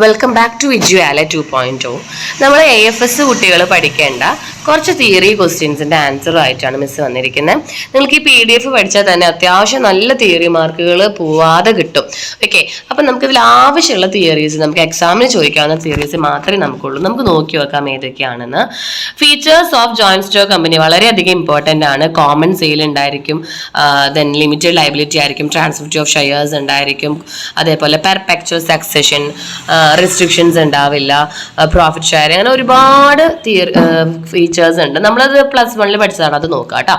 Welcome back to വിജുവാല 2.0. നമ്മൾ AFS കുട്ടികൾ പഠിക്കേണ്ട കുറച്ച് തിയറി ക്വസ്റ്റ്യൻസിൻ്റെ ആൻസറുമായിട്ടാണ് മിസ് വന്നിരിക്കുന്നത്. നിങ്ങൾക്ക് ഈ PDF പഠിച്ചാൽ തന്നെ അത്യാവശ്യം നല്ല തിയറി മാർക്കുകൾ പോവാതെ കിട്ടും. ഓക്കെ, അപ്പം നമുക്കിതിൽ ആവശ്യമുള്ള തിയറീസ്, നമുക്ക് എക്സാമിന് ചോദിക്കാവുന്ന തിയറീസ് മാത്രമേ നമുക്കുള്ളൂ. നമുക്ക് നോക്കി വെക്കാം ഏതൊക്കെയാണെന്ന്. Features of joint stock company വളരെയധികം ഇമ്പോർട്ടൻ്റ് ആണ്. കോമൺ സെയിൽ ഉണ്ടായിരിക്കും, ദെൻ ലിമിറ്റഡ് ലയബിലിറ്റി ആയിരിക്കും, ട്രാൻസ്ഫർ ഓഫ് ഷെയർസ് ഉണ്ടായിരിക്കും, അതേപോലെ പെർപെക്ച്വൽ സക്സഷൻ, റെസ്ട്രിക്ഷൻസ് ഉണ്ടാവില്ല, പ്രോഫിറ്റ് ഷെയർ, അങ്ങനെ ഒരുപാട് ഫീച്ചേഴ്സ് ഉണ്ട്. നമ്മളത് +1 പഠിച്ചതാണ്, അത് നോക്കാം കേട്ടോ.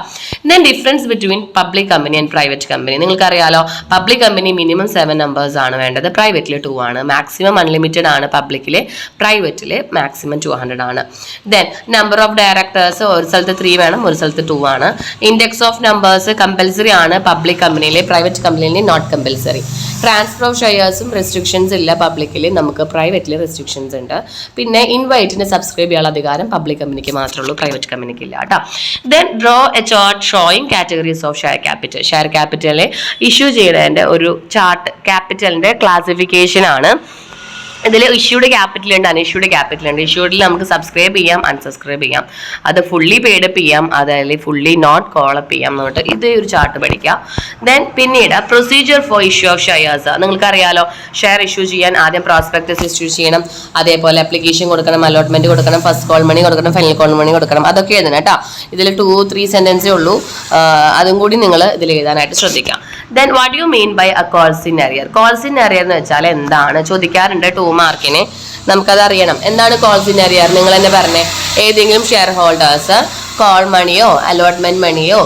Then difference between public company and private company. നിങ്ങൾക്കറിയാലോ, പബ്ലിക് കമ്പനി മിനിമം 7 നമ്പേഴ്സ് ആണ് വേണ്ടത്, പ്രൈവറ്റിൽ 2 ആണ്. മാക്സിമം അൺലിമിറ്റഡ് ആണ് പബ്ലിക്കിൽ, പ്രൈവറ്റിൽ മാക്സിമം 200 ആണ്. ദെൻ നമ്പർ ഓഫ് ഡയറക്ടേഴ്സ് ഒരു സ്ഥലത്ത് 3 വേണം, ഒരു സ്ഥലത്ത് 2 ആണ്. ഇൻഡെക്സ് ഓഫ് നമ്പേഴ്സ് കമ്പൽസറി ആണ് പബ്ലിക് കമ്പനിയിൽ, പ്രൈവറ്റ് കമ്പനിയിൽ നോട്ട് കമ്പൽസറി. ട്രാൻസ്ഫർ ഓഫ് ഷെയർസും റെസ്ട്രിക്ഷൻസ് ഇല്ല പബ്ലിക്കിൽ, നമുക്ക് പ്രൈവറ്റിൽ റെസ്ട്രിക്ഷൻസ് ഉണ്ട്. പിന്നെ ഇൻവൈറ്റിന് സബ്സ്ക്രൈബ് ചെയ്യാനുള്ള അധികാരം പബ്ലിക് കമ്പനിക്ക് മാത്രമേ ഉള്ളൂ, പ്രൈവറ്റ് കമ്പനിക്ക് ഇല്ല കേട്ടോ. Then draw a chart showing categories of share capital. Share ക്യാപിറ്റലിനെ ഇഷ്യൂ ചെയ്യുന്നതിൻ്റെ ഒരു ചാർട്ട്, ക്യാപിറ്റലിൻ്റെ ക്ലാസിഫിക്കേഷൻ ആണ്. ഇതിൽ ഇഷ്യൂഡ് ക്യാപിറ്റൽ ഉണ്ട്, അൺഇഷ്യൂഡ് ക്യാപിറ്റൽ ഉണ്ട്. ഇഷ്യൂഡിൽ നമുക്ക് സബ്സ്ക്രൈബ് ചെയ്യാം, അൺസബ്സ്ക്രൈബ് ചെയ്യാം, അത് ഫുള്ളി പെയ്ഡപ്പ് ചെയ്യാം, അതായത് ഫുള്ളി നോട്ട് കോളപ്പ് ചെയ്യാം എന്നിട്ട് ഇതേ ഒരു ചാർട്ട് പഠിക്കാം. ദെൻ പിന്നീട് procedure for issue of shares. നിങ്ങൾക്കറിയാലോ, ഷെയർ ഇഷ്യൂ ചെയ്യാൻ ആദ്യം പ്രോസ്പെക്ടസ് ഇഷ്യൂ ചെയ്യണം, അതേപോലെ അപ്ലിക്കേഷൻ കൊടുക്കണം, അലോട്ട്മെന്റ് കൊടുക്കണം, ഫസ്റ്റ് കോൾ മണി കൊടുക്കണം, ഫൈനൽ കോൾ മണി കൊടുക്കണം, അതൊക്കെ എഴുതണം കേട്ടോ. ഇതിൽ 2-3 സെന്റൻസേ ഉള്ളൂ, അതും കൂടി നിങ്ങൾ ഇതിൽ എഴുതാനായിട്ട് ശ്രദ്ധിക്കാം. Then what you mean by a calls in arrear. Calls in arrear എന്ന് വെച്ചാൽ എന്താണ് ചോദിക്കാറുണ്ട് 2 മാർക്കിന്, നമുക്കത് അറിയണം. എന്താണ് കോൾസ് ഇൻ അരിയർ? നിങ്ങൾ തന്നെ പറഞ്ഞേ. ഏതെങ്കിലും ഷെയർ ഹോൾഡേഴ്സ് കോൾ മണിയോ അലോട്ട്മെന്റ് മണിയോ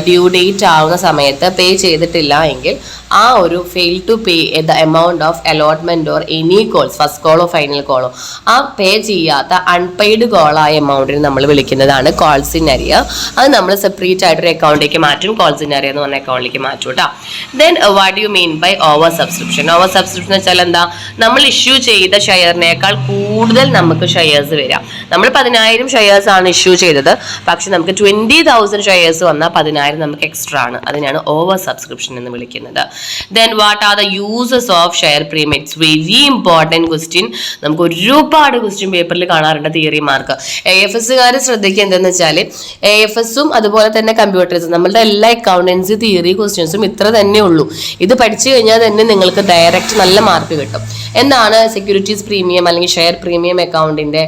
ഡ്യൂ ഡേറ്റ് ആവുന്ന സമയത്ത് പേ ചെയ്തിട്ടില്ല എങ്കിൽ ആ ഒരു fail to pay the amount of allotment or any calls, first കോളോ ഫൈനൽ കോളോ, ആ പേ ചെയ്യാത്ത അൺപെയ്ഡ് കോളായ എമൗണ്ടിന് നമ്മൾ വിളിക്കുന്നതാണ് കോൾസ് ഇൻ അരിയർ. അത് നമ്മൾ സെപ്പറേറ്റ് ആയിട്ടൊരു അക്കൗണ്ടിലേക്ക് മാറ്റും, കോൾസ് ഇൻ അരിയർ എന്ന് പറഞ്ഞ അക്കൗണ്ടിലേക്ക് മാറ്റും കേട്ടോ. Then what you mean by over subscription. Over subscription എന്ന് വെച്ചാൽ എന്താ? നമ്മൾ ഇഷ്യൂ ചെയ്ത ഷെയറിനേക്കാൾ കൂടുതൽ നമുക്ക് ഷെയർസ് വരാം. നമ്മൾ 10,000 ഷെയർസ് ആണ് ഇഷ്യൂ ചെയ്തത്, പക്ഷെ നമുക്ക് 20,000 ഷെയർസ് വന്നാൽ 10,000 നമുക്ക് എക്സ്ട്രാ ആണ്. അതിനാണ് ഓവർ സബ്സ്ക്രിപ്ഷൻ എന്ന് വിളിക്കുന്നത്. Then what are the uses of share premium. It's very important question. നമുക്ക് ഒരുപാട് ക്വസ്റ്റ്യൻ പേപ്പറിൽ കാണാറുണ്ട് തിയറി മാർക്ക്. AFSകാർ ശ്രദ്ധിക്കുക എന്താണെന്ന് വെച്ചാൽ, AFSും അതുപോലെ തന്നെ കമ്പ്യൂട്ടേഴ്സും, നമ്മളുടെ എല്ലാ അക്കൗണ്ടൻസി തിയറി ക്വസ്റ്റ്യൻസും ഇത്ര തന്നെ ഉള്ളൂ. ഇത് പഠിച്ചു കഴിഞ്ഞാൽ തന്നെ നിങ്ങൾക്ക് ഡയറക്റ്റ് നല്ല മാർക്ക് കിട്ടും. എന്താണ് സെക്യൂരിറ്റീസ് പ്രീമിയം അല്ലെങ്കിൽ ഷെയർ പ്രീമിയം അക്കൗണ്ടിന്റെ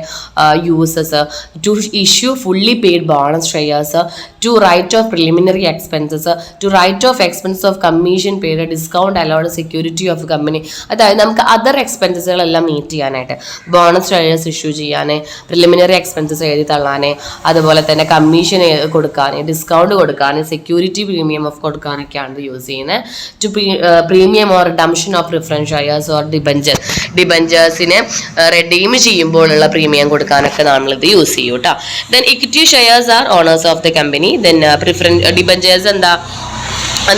uses? To issue fully paid bonus shares, to write off preliminary expenses, to write off expense of commission paid, discount allowed security of company. അതായത് നമുക്ക് അതർ എക്സ്പെൻസസുകളെല്ലാം meet ചെയ്യാനായിട്ട്, bonus shares issue ചെയ്യാൻ, preliminary expenses എഴുതി തള്ളാൻ, അതുപോലെ തന്നെ commission കൊടുക്കാൻ, ഡിസ്കൗണ്ട് കൊടുക്കാൻ, സെക്യൂരിറ്റി പ്രീമിയം ഓഫ് കൊടുക്കാനൊക്കെയാണ് ഇത് യൂസ് ചെയ്യുന്നത്. To premium or redemption of preference shares or ഡിബഞ്ചേഴ്സിനെ റെഡീം ചെയ്യുമ്പോഴുള്ള പ്രീമിയം കൊടുക്കാനൊക്കെ നമ്മളിത് യൂസ് ചെയ്യും കേട്ടോ. Then equity shares are owners of the company. Then debentures എന്താ?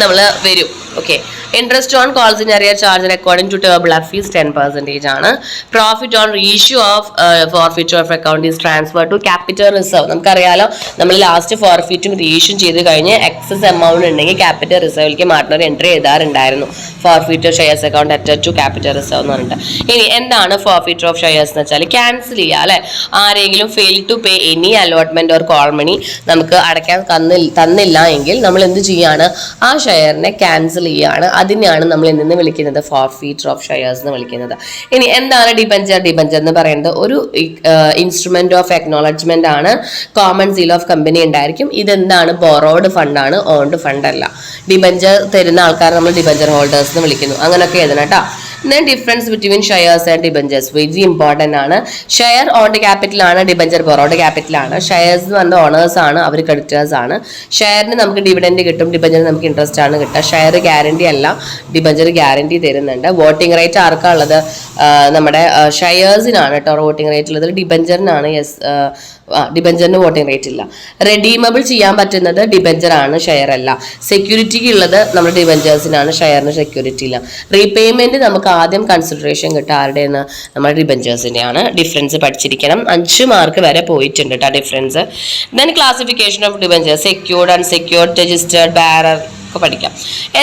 നമ്മൾ വരും. Okay, interest on calls in arrear charge according to table of fees 10% ആണ്. Profit on reissue of forfeit of account is transfer to capital reserve. നമുക്കറിയാലോ, നമ്മൾ last ഫോർഫിറ്റും reissue ചെയ്ത് കഴിഞ്ഞ് excess amount ഉണ്ടെങ്കിൽ ക്യാപിറ്റൽ റിസർവിലേക്ക് മാറ്റുന്ന ഒരു എൻട്രി എഴുതാറുണ്ടായിരുന്നു, forfeit of shares account attach to capital reserve എന്ന് പറഞ്ഞിട്ട്. ഇനി എന്താണ് ഫോർഫിറ്റ് ഓഫ് ഷെയർസ് എന്ന് വെച്ചാൽ? ക്യാൻസൽ ചെയ്യുക അല്ലെ. ആരെങ്കിലും fail to pay any allotment or call money നമുക്ക് അടയ്ക്കാൻ തന്നില്ല എങ്കിൽ നമ്മൾ എന്ത് ചെയ്യാണ്? ആ ഷെയറിനെ ക്യാൻസൽ ചെയ്യുകയാണ്. അതിനെയാണ് നമ്മൾ എന്തെന്ന് വിളിക്കുന്നത്? ഫോർഫീറ്റർ ഓഫ് ഷെയർസ് എന്ന് വിളിക്കുന്നത്. ഇനി എന്താണ് ഡിബഞ്ചർ? ഡിബഞ്ചർ എന്ന് പറയുന്നത് ഒരു ഇൻസ്ട്രുമെന്റ് ഓഫ് അക്നോളജ്മെന്റ് ആണ്. കോമൺ സീൽ ഓഫ് കമ്പനി ഉണ്ടായിരിക്കും. ഇതെന്താണ്? ബോറോഡ് ഫണ്ടാണ്, ഓൺഡ് ഫണ്ട് അല്ല. ഡിബഞ്ചർ തരുന്ന ആൾക്കാർ നമ്മൾ ഡിബഞ്ചർ ഹോൾഡേഴ്സ് എന്ന് വിളിക്കുന്നു. അങ്ങനെയൊക്കെ എഴുതണം കേട്ടോ. Then difference between shares and debentures very important ആണ്. ഷെയർ ഓൺഡ് ക്യാപിറ്റൽ ആണ്, ഡിബഞ്ചർ ബോറോഡ് ക്യാപിറ്റൽ ആണ്. ഷെയർസ് എന്ന് പറഞ്ഞ ഓണേഴ്സ് ആണ്, അവർ ക്രെഡിറ്റേഴ്സ് ആണ്. ഷെയറിന് നമുക്ക് ഡിവിഡൻഡ് കിട്ടും, ഡിബഞ്ചർ നമുക്ക് ഇൻട്രസ്റ്റ് ആണ് കിട്ടുക. ഷെയർ ഗ്യാരണ്ടി അല്ല, ഡിബഞ്ചർ ഗ്യാരണ്ടി തരുന്നുണ്ട്. വോട്ടിംഗ് റൈറ്റ് ആർക്കാ ഉള്ളത്? നമ്മുടെ ഷെയർസിനാണ് കേട്ടോ വോട്ടിംഗ് റേറ്റ് ഉള്ളത്, ഡിബഞ്ചറിനാണ് ഡിബഞ്ചറിന് വോട്ടിംഗ് റേറ്റ് ഇല്ല. റെഡീമബിൾ ചെയ്യാൻ പറ്റുന്നത് ഡിബഞ്ചർ ആണ്, ഷെയർ അല്ല. സെക്യൂരിറ്റിക്ക് ഉള്ളത് നമ്മുടെ ഡിബഞ്ചേഴ്സിനാണ്, ഷെയറിന് സെക്യൂരിറ്റി ഇല്ല. റീപേയ്മെന്റ് നമുക്ക് ആദ്യം കൺസിഡറേഷൻ കിട്ടുക ആരുടെയെന്ന്? നമ്മുടെ ഡിബഞ്ചേഴ്സിൻ്റെയാണ്. ഡിഫറൻസ് പഠിച്ചിരിക്കണം. 5 മാർക്ക് വരെ പോയിട്ടുണ്ട് കേട്ടോ difference. Then classification of debenture: secured, unsecured, registered, bearer, ഒക്കെ പഠിക്കാം.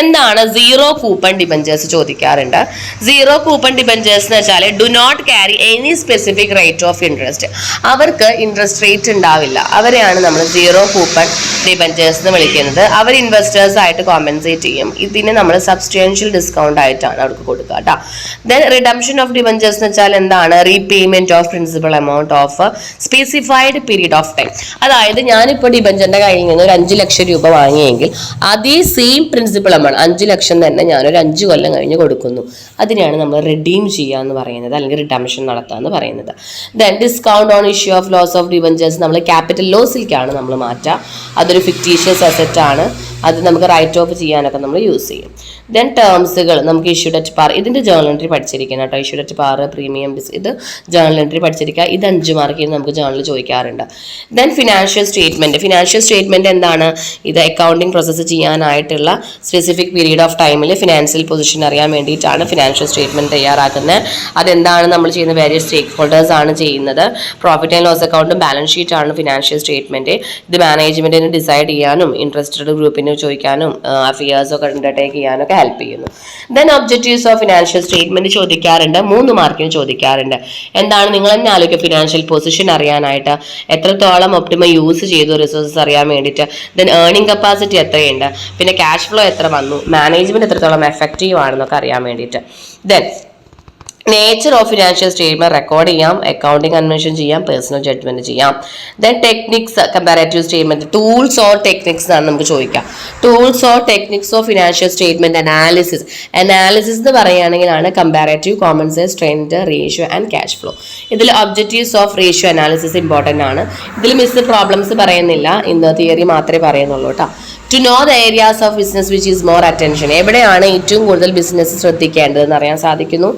എന്താണ് സീറോ കൂപ്പൺ ഡിബഞ്ചേഴ്സ് ചോദിക്കാറുണ്ട്. സീറോ കൂപ്പൺ ഡിബഞ്ചേഴ്സ് എന്ന് വെച്ചാൽ do not carry any specific rate of interest. അവർക്ക് ഇൻട്രസ്റ്റ് റേറ്റ് ഉണ്ടാവില്ല. അവരെയാണ് നമ്മൾ സീറോ കൂപ്പൺ ഡിബഞ്ചേഴ്സ് എന്ന് വിളിക്കുന്നത്. അവർ ഇൻവെസ്റ്റേഴ്സ് ആയിട്ട് കോമ്പൻസേറ്റ് ചെയ്യും. ഇതിന് നമ്മൾ സബ്സ്റ്റാൻഷ്യൽ ഡിസ്കൗണ്ട് ആയിട്ടാണ് അവർക്ക് കൊടുക്കുക കേട്ടോ. ദെൻ റിഡംഷൻ ഓഫ് ഡിബഞ്ചേഴ്സ് എന്ന് വെച്ചാൽ എന്താണ്? Repayment of principal amount of specified period of time. അതായത് ഞാനിപ്പോൾ ഡിബഞ്ചറിന്റെ കയ്യിൽ നിന്ന് ഒരു 5 ലക്ഷം രൂപ വാങ്ങിയെങ്കിൽ അതേ സെയിം പ്രിൻസിപ്പൽ എമൗണ്ട് 5 ലക്ഷം തന്നെ ഞാനൊരു 5 കൊല്ലം കഴിഞ്ഞ് കൊടുക്കുന്നു. അതിനെയാണ് നമ്മൾ റിഡീം ചെയ്യുക എന്ന് പറയുന്നത്, അല്ലെങ്കിൽ റിഡംഷൻ നടത്തുക എന്ന് പറയുന്നത്. Then discount on issue of loss of debentures നമ്മൾ ക്യാപിറ്റൽ ലോസിലേക്കാണ് നമ്മൾ മാറ്റുക. അതൊരു ഫിക്റ്റീഷ്യസ് അസറ്റ് ആണ്. അത് നമുക്ക് റൈറ്റ് ഓഫ് ചെയ്യാനൊക്കെ നമ്മൾ യൂസ് ചെയ്യും. ദെൻ ടേംസുകൾ നമുക്ക് ഇഷ്യൂഡ് അറ്റ് പാർ, ഇതിൻ്റെ ജേർണൽ എൻട്രി പഠിച്ചിരിക്കണം കേട്ടോ. ഇഷ്യൂഡ് അറ്റ് പാർ, പ്രീമിയം, ഇത് ജേർണൽ എൻട്രി പഠിച്ചിരിക്കുക. ഇത് 5 മാർക്ക് നമുക്ക് ജേർണൽ ചോദിക്കാറുണ്ട്. Then financial statement. Financial statement എന്താണ്? ഇത് അക്കൗണ്ടിങ് പ്രോസസ്സ് ചെയ്യാനായിട്ടുള്ള സ്പെസിഫിക് പീരീഡ് ഓഫ് ടൈമിൽ ഫിനാൻഷ്യൽ പൊസിഷൻ അറിയാൻ വേണ്ടിയിട്ടാണ് ഫിനാൻഷ്യൽ സ്റ്റേറ്റ്മെന്റ് തയ്യാറാക്കുന്നത്. അതെന്താണ് നമ്മൾ ചെയ്യുന്നത്? വേരിയസ് സ്റ്റേക്ക് ഹോൾഡേഴ്സ് ആണ് ചെയ്യുന്നത്. പ്രോഫിറ്റ് ആൻഡ് ലോസ് അക്കൗണ്ടും ബാലൻസ് ഷീറ്റ് ആണ് ഫിനാൻഷ്യൽ സ്റ്റേറ്റ്മെന്റ്. ഇത് മാനേജ്മെന്റിന് ഡിസൈഡ് ചെയ്യാനും ഇൻട്രസ്റ്റഡ് ഗ്രൂപ്പിന് ചോദിക്കാനും അഫിയേഴ്സ് ഒക്കെ അണ്ടർടേക്ക് ചെയ്യാനൊക്കെ ഹെൽപ്പ് ചെയ്യുന്നു. Then objectives of financial statement ചോദിക്കാറുണ്ട്. 3 മാർക്കിന് ചോദിക്കാറുണ്ട്. എന്താണ്? നിങ്ങൾ തന്നെ ആലോചിക്കുക. ഫിനാൻഷ്യൽ പൊസിഷൻ അറിയാനായിട്ട്, എത്രത്തോളം ഒപ്റ്റിമം യൂസ് ചെയ്തു റിസോഴ്സസ് അറിയാൻ വേണ്ടിയിട്ട്, ദെൻ ഏർണിംഗ് കപ്പാസിറ്റി എത്രയുണ്ട്, പിന്നെ ക്യാഷ് ഫ്ലോ എത്ര വന്നു, മാനേജ്മെന്റ് എത്രത്തോളം എഫക്റ്റീവ് ആണെന്നൊക്കെ അറിയാൻ വേണ്ടിയിട്ട്. Then nature of financial statement record ചെയ്യാം, അക്കൗണ്ടിങ് അന്വേഷണം ചെയ്യാം, പേഴ്സണൽ ജഡ്ജ്മെന്റ് ചെയ്യാം. Then techniques, comparative statement, tools or techniques ആണ് നമുക്ക് ചോദിക്കാം. Tools or techniques of financial statement analysis. Analysis എന്ന് പറയുകയാണെങ്കിലാണ് comparative, common sense, trend, ratio and cash flow. ഇതിൽ objectives of ratio analysis important ആണ്. ഇതിൽ മിസ് പ്രോബ്ലംസ് പറയുന്നില്ല, ഇന്ന് തിയറി മാത്രമേ പറയുന്നുള്ളൂ കേട്ടോ. To know the areas of business which is more attention. എവിടെയാണ് ഏറ്റവും കൂടുതൽ ബിസിനസ് ശ്രദ്ധിക്കേണ്ടതെന്ന് അറിയാൻ സാധിക്കുന്നു.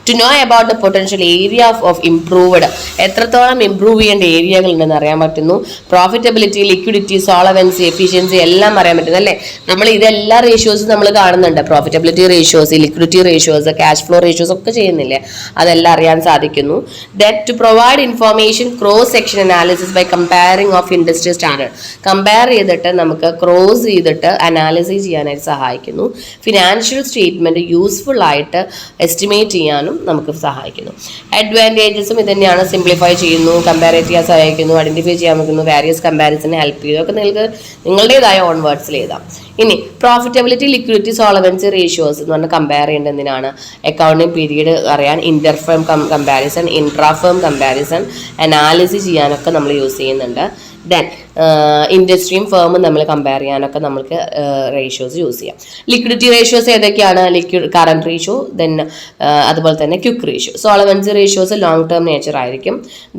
To know about the potential area of improved, എത്രത്തോളം ഇംപ്രൂവ് ചെയ്യേണ്ട ഏരിയകൾ ഉണ്ടെന്ന് അറിയാൻ പറ്റുന്നു. പ്രോഫിറ്റബിലിറ്റി, ലിക്വിഡിറ്റി, സോളവൻസി, എഫിഷ്യൻസി എല്ലാം അറിയാൻ പറ്റുന്നു അല്ലേ. നമ്മൾ ഇതെല്ലാ റേഷ്യോസും നമ്മൾ കാണുന്നുണ്ട്. Profitability ratios, liquidity ratios, cash flow ratios ഒക്കെ ചെയ്യുന്നില്ലേ, അതെല്ലാം അറിയാൻ സാധിക്കുന്നു. That to provide information cross section analysis by comparing of industry standard. Compare ചെയ്തിട്ട് നമുക്ക് ക്രോസ് ചെയ്തിട്ട് അനാലിസിസ് ചെയ്യാനായിട്ട് സഹായിക്കുന്നു. ഫിനാൻഷ്യൽ സ്റ്റേറ്റ്മെന്റ് യൂസ്ഫുൾ ആയിട്ട് എസ്റ്റിമേറ്റ് ചെയ്യാനും നമുക്ക് സഹായിക്കുന്നു. അഡ്വാൻറ്റേജസും ഇത് തന്നെയാണ്. സിംപ്ലിഫൈ ചെയ്യുന്നു, കമ്പയർ ചെയ്യാൻ സഹായിക്കുന്നു, ഐഡന്റിഫൈ ചെയ്യാൻ പറ്റുന്നു, വാരിയസ് കമ്പാരിസനെ ഹെൽപ്പ് ചെയ്തു. ഒക്കെ നിങ്ങൾക്ക് നിങ്ങളുടേതായ ഓൺ വേർഡ്സിൽ എഴുതാം. ഇനി പ്രോഫിറ്റബിലിറ്റി, ലിക്വിഡിറ്റി, സോളവൻസി റേഷ്യോസ് എന്ന് പറഞ്ഞാൽ കമ്പയർ ചെയ്യേണ്ടത് എന്തിനാണ്? അക്കൗണ്ടിങ് പീരീഡ് അറിയാൻ, ഇന്റർഫേം കമ്പാരിസൺ, ഇൻട്രാഫേം കമ്പാരിസൺ, അനാലിസിസ് ചെയ്യാനൊക്കെ നമ്മൾ യൂസ് ചെയ്യുന്നുണ്ട്. ദെൻ ഇൻഡസ്ട്രിയും ഫേമും നമ്മൾ കമ്പയർ ചെയ്യാനൊക്കെ നമുക്ക് റേഷ്യോസ് യൂസ് ചെയ്യാം. ലിക്വിഡിറ്റി റേഷ്യോസ് ഏതൊക്കെയാണ്? കറന്റ് റേഷ്യോ, ദെൻ അതുപോലെ തന്നെ quick ratio. Solvency ratios long term nature ആയിരിക്കും.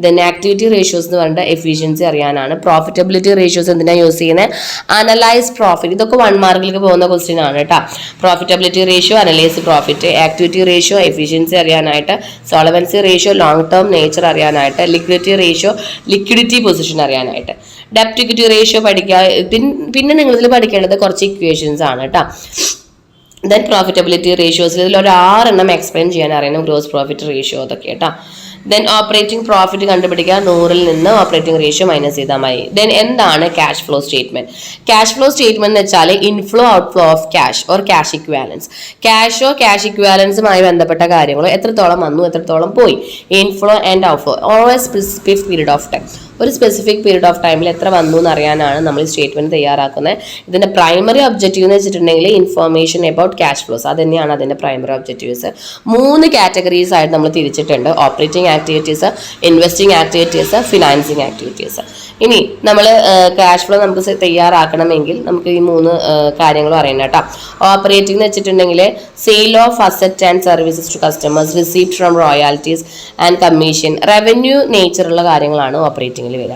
ദെൻ ആക്ടിവിറ്റി റേഷ്യോസ് എന്ന് പറഞ്ഞാൽ എഫിഷ്യൻസി അറിയാനാണ്. പ്രോഫിറ്റബിലിറ്റി റേഷ്യോസ് എന്തിനാണ് യൂസ് ചെയ്യുന്നത്? Analyse profit. ഇതൊക്കെ 1 മാർക്കിലേക്ക് പോകുന്ന ക്വസ്റ്റ്യൻ ആണ് കേട്ടോ. Profitability ratio, analyse profit. Activity ratio efficiency അറിയാനായിട്ട്. Solvency ratio long term nature അറിയാനായിട്ട്. ലിക്വിഡിറ്റി റേഷ്യോ ലിക്വിഡിറ്റി പൊസിഷൻ അറിയാനായിട്ട്. ഡെപ്റ്റ് ഇക്വിറ്റി റേഷ്യോ പഠിക്കുക. പിന്നെ നിങ്ങൾ ഇതിൽ പഠിക്കേണ്ടത് കുറച്ച് ഇക്വേഷൻസ് ആണ് കേട്ടോ. ദെൻ പ്രോഫിറ്റബിലിറ്റി റേഷ്യോസിൽ ഇതിൽ ഒരു 6 എണ്ണം എക്സ്പ്ലെയിൻ ചെയ്യാൻ അറിയണം. ഗ്രോസ് പ്രോഫിറ്റ് റേഷ്യോ അതൊക്കെ കേട്ടോ. ദെൻ ഓപ്പറേറ്റിംഗ് പ്രോഫിറ്റ് കണ്ടുപിടിക്കുക. 100-ൽ നിന്ന് ഓപ്പറേറ്റിംഗ് റേഷ്യോ മൈനസ് ചെയ്താൽ മതി. ദെൻ എന്താണ് cash flow statement? Cash flow statement എന്ന് വെച്ചാൽ inflow outflow of cash or cash equivalents. ക്യാഷോ ക്യാഷ് ഇക്വാലൻസുമായി ബന്ധപ്പെട്ട കാര്യങ്ങളോ എത്രത്തോളം വന്നു, എത്രത്തോളം പോയി. Inflow and outflow over specific period of time. ഒരു സ്പെസിഫിക് പീരീഡ് ഓഫ് ടൈമിൽ എത്ര വന്നു എന്ന് അറിയാനാണ് നമ്മൾ സ്റ്റേറ്റ്മെന്റ് തയ്യാറാക്കുന്നത്. ഇതിന്റെ പ്രൈമറി ഒബ്ജക്റ്റീവ് എന്ന് വെച്ചിട്ടുണ്ടെങ്കിൽ ഇൻഫോർമേഷൻ അബൌട്ട് ക്യാഷ് ഫ്ലോസ്. അത് തന്നെയാണ് അതിന്റെ പ്രൈമറി ഒബ്ജക്റ്റീവ്സ്. 3 കാറ്റഗറീസ് ആയിട്ട് നമ്മൾ തിരിച്ചിട്ടുണ്ട്. Operating activities, investing activities, financing activities. ഇനി നമ്മൾ ക്യാഷ് ഫ്ലോ നമുക്ക് തയ്യാറാക്കണമെങ്കിൽ നമുക്ക് ഈ 3 കാര്യങ്ങളും അറിയണം കേട്ടോ. ഓപ്പറേറ്റിംഗ് എന്ന് വെച്ചിട്ടുണ്ടെങ്കിൽ sale of asset and services to customers, receipt from royalties and commission, revenue നേച്ചറുള്ള കാര്യങ്ങളാണ് ഓപ്പറേറ്റിംഗിൽ വരിക.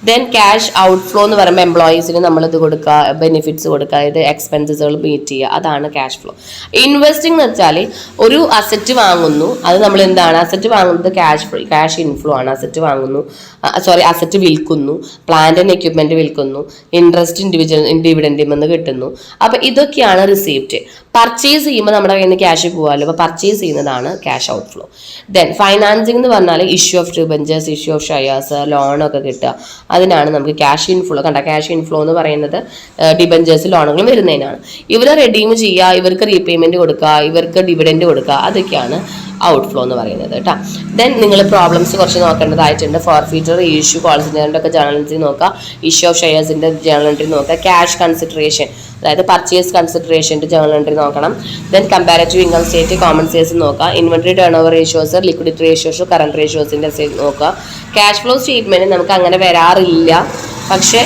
ദെൻ ക്യാഷ് ഔട്ട്ഫ്ലോ എന്ന് പറയുമ്പോൾ എംപ്ലോയീസിന് നമ്മളിത് കൊടുക്കുക, ബെനിഫിറ്റ്സ് കൊടുക്കുക, ഇത് എക്സ്പെൻസസുകൾ മീറ്റ് ചെയ്യുക, അതാണ് ക്യാഷ് ഫ്ലോ. ഇൻവെസ്റ്റിംഗ് എന്ന് വെച്ചാൽ ഒരു അസറ്റ് വാങ്ങുന്നു, അത് നമ്മൾ എന്താണ് അസറ്റ് വാങ്ങുന്നത്? ക്യാഷ് ഇൻഫ്ലോ ആണ്. അസറ്റ് വിൽക്കുന്നു, പ്ലാന്റ് ആൻഡ് എക്യുപ്മെന്റ് വിൽക്കുന്നു, ഇൻട്രസ്റ്റ് ഡിവിഡൻഡിൽ നിന്ന് കിട്ടുന്നു. അപ്പൊ ഇതൊക്കെയാണ് റിസീപ്റ്റ്. പർച്ചേസ് ചെയ്യുമ്പോൾ നമ്മുടെ കയ്യിൽ നിന്ന് ക്യാഷ് പോകാമല്ലോ, അപ്പോൾ പർച്ചേസ് ചെയ്യുന്നതാണ് cash out flow. Then financing എന്ന് പറഞ്ഞാൽ issue of debentures, issue of shares, ലോണൊക്കെ കിട്ടുക, അതിനാണ് നമുക്ക് ക്യാഷ് ഇൻഫ്ലോ. കണ്ട, ക്യാഷ് ഇൻഫ്ലോ എന്ന് പറയുന്നത് ഡിബഞ്ചേഴ്സ്, ലോണുകൾ വരുന്നതിനാണ്. ഇവരെ റെഡീം ചെയ്യുക, ഇവർക്ക് റീപേയ്മെന്റ് കൊടുക്കുക, ഇവർക്ക് ഡിവിഡൻഡ് കൊടുക്കുക, അതൊക്കെയാണ് ഔട്ട് ഫ്ലോ എന്ന് പറയുന്നത് കേട്ടോ. ദെൻ നിങ്ങൾ പ്രോബ്ലംസ് കുറച്ച് നോക്കേണ്ടതായിട്ടുണ്ട്. ഫോർഫീറ്റർ, ഇഷ്യൂ, കോൾസിൻ്റെ ഒക്കെ ജേണൽ എൻട്രി നോക്കുക, ഇഷ്യൂ ഓഫ് ഷെയർസിൻ്റെ ജേണൽ എൻട്രി നോക്കുക, ക്യാഷ് കൺസിഡറേഷൻ അതായത് പർച്ചേസ് കൺസിഡറേഷൻ്റെ ജേണൽ എൻട്രി നോക്കണം. Then comparative income state, common sales നോക്കുക, inventory turnover ratios, liquidity ratios, current റേഷ്യോസിൻ്റെ നോക്കുക. ക്യാഷ് ഫ്ലോ സ്റ്റേറ്റ്മെൻറ്റ് നമുക്ക് അങ്ങനെ വരാറില്ല, പക്ഷേ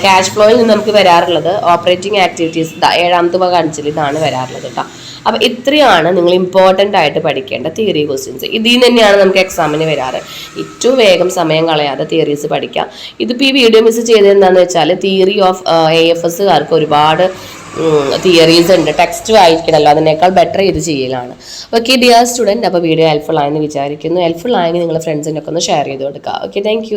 ക്യാഷ് ഫ്ലോയിൽ നിന്ന് നമുക്ക് വരാറുള്ളത് ഓപ്പറേറ്റിംഗ് ആക്ടിവിറ്റീസ്, 7ാമത്തെ കാണിച്ചിൽ ഇതാണ് വരാറുള്ളത് കേട്ടോ. അപ്പോൾ ഇത്രയാണ് നിങ്ങൾ ഇമ്പോർട്ടൻ്റ് ആയിട്ട് പഠിക്കേണ്ട തിയറി ക്വസ്റ്റ്യൻസ്. ഇതിൽ നിന്ന് തന്നെയാണ് നമുക്ക് എക്സാമിന് വരാറ്. ഏറ്റവും വേഗം സമയം കളയാതെ തിയറീസ് പഠിക്കാം. ഇതിപ്പോൾ ഈ വീഡിയോ മിസ് ചെയ്തത് എന്താണെന്ന് വെച്ചാൽ തിയറി ഓഫ് AFSകാർക്ക് ഒരുപാട് തിയറീസ് ഉണ്ട്, ടെക്സ്റ്റ് വായിക്കണമല്ലോ, അതിനേക്കാൾ ബെറ്റർ ഇത് ചെയ്യലാണ്. ഓക്കെ ഡിയർ സ്റ്റുഡൻറ്റ്, അപ്പോൾ വീഡിയോ ഹെൽപ്ഫുൾ ആയെന്ന് വിചാരിക്കുന്നു. ഹെൽപ്ഫുൾ ആയെങ്കിൽ നിങ്ങളുടെ ഫ്രണ്ട്സിനൊക്കെ ഒന്ന് ഷെയർ ചെയ്ത് കൊടുക്കുക. Okay, thank